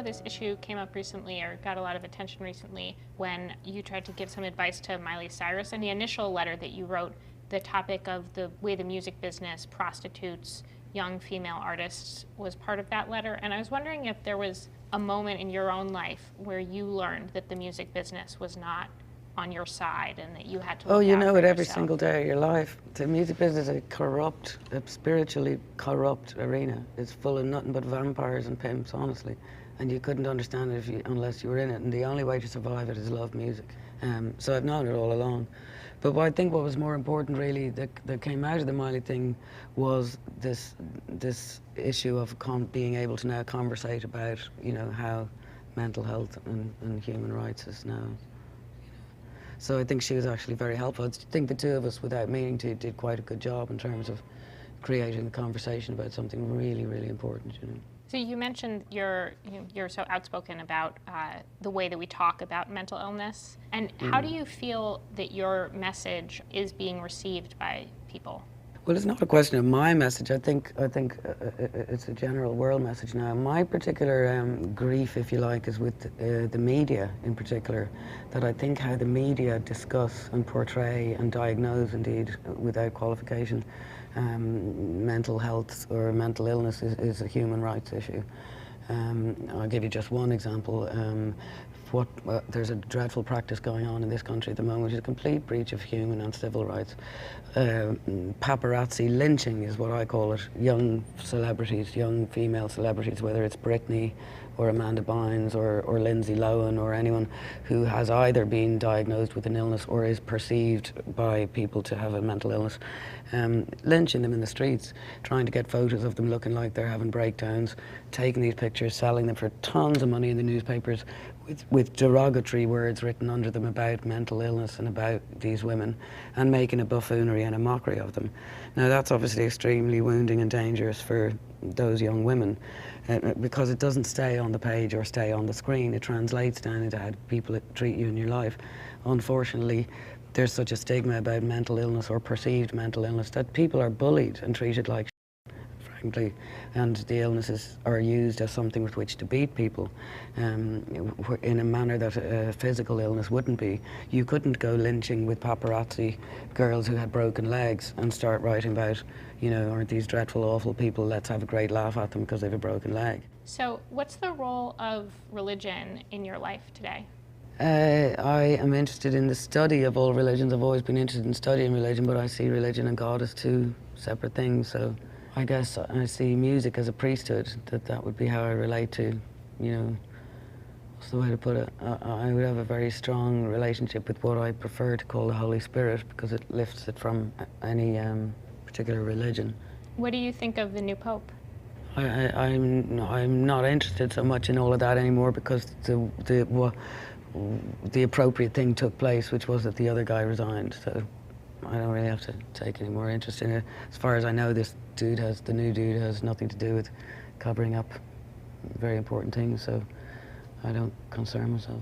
this issue came up recently, or got a lot of attention recently, when you tried to give some advice to Miley Cyrus. In the initial letter that you wrote, the topic of the way the music business prostitutes young female artists was part of that letter. And I was wondering if there was a moment in your own life where you learned that the music business was not on your side and that you had to look Oh, you out know for it every yourself. single day of your life. The music business is a corrupt, a spiritually corrupt arena. It's full of nothing but vampires and pimps, honestly. And you couldn't understand it unless you were in it. And the only way to survive it is love music. So I've known it all along. But I think what was more important, really, that came out of the Miley thing was this issue of being able to now conversate about, you know, how mental health and human rights is now. So I think she was actually very helpful. I think the two of us, without meaning to, did quite a good job in terms of creating a conversation about something really, really important, you know. So you mentioned you're so outspoken about the way that we talk about mental illness. And how do you feel that your message is being received by people? Well, it's not a question of my message. I think it's a general world message now. My particular grief, if you like, is with the media in particular. That I think how the media discuss and portray and diagnose, indeed, without qualification, mental health or mental illness is a human rights issue. I'll give you just one example. There's a dreadful practice going on in this country at the moment, which is a complete breach of human and civil rights. Paparazzi lynching is what I call it. Young celebrities, young female celebrities, whether it's Britney or Amanda Bynes or Lindsay Lohan or anyone who has either been diagnosed with an illness or is perceived by people to have a mental illness, lynching them in the streets, trying to get photos of them looking like they're having breakdowns, taking these pictures, selling them for tons of money in the newspapers with derogatory words written under them about mental illness and about these women, and making a buffoonery and a mockery of them. Now that's obviously extremely wounding and dangerous for those young women, because it doesn't stay on the page or stay on the screen. It translates down into how people treat you in your life. Unfortunately, there's such a stigma about mental illness or perceived mental illness that people are bullied and treated like frankly, and the illnesses are used as something with which to beat people in a manner that a physical illness wouldn't be. You couldn't go lynching with paparazzi girls who had broken legs and start writing about, you know, aren't these dreadful, awful people, let's have a great laugh at them because they have a broken leg. So what's the role of religion in your life today? I am interested in the study of all religions. I've always been interested in studying religion, but I see religion and God as two separate things. So I guess I see music as a priesthood, that would be how I relate to, you know, what's the way to put it? I would have a very strong relationship with what I prefer to call the Holy Spirit, because it lifts it from any particular religion. What do you think of the new Pope? I'm not interested so much in all of that anymore, because the appropriate thing took place, which was that the other guy resigned. So I don't really have to take any more interest in it. As far as I know, the new dude has nothing to do with covering up very important things, so I don't concern myself.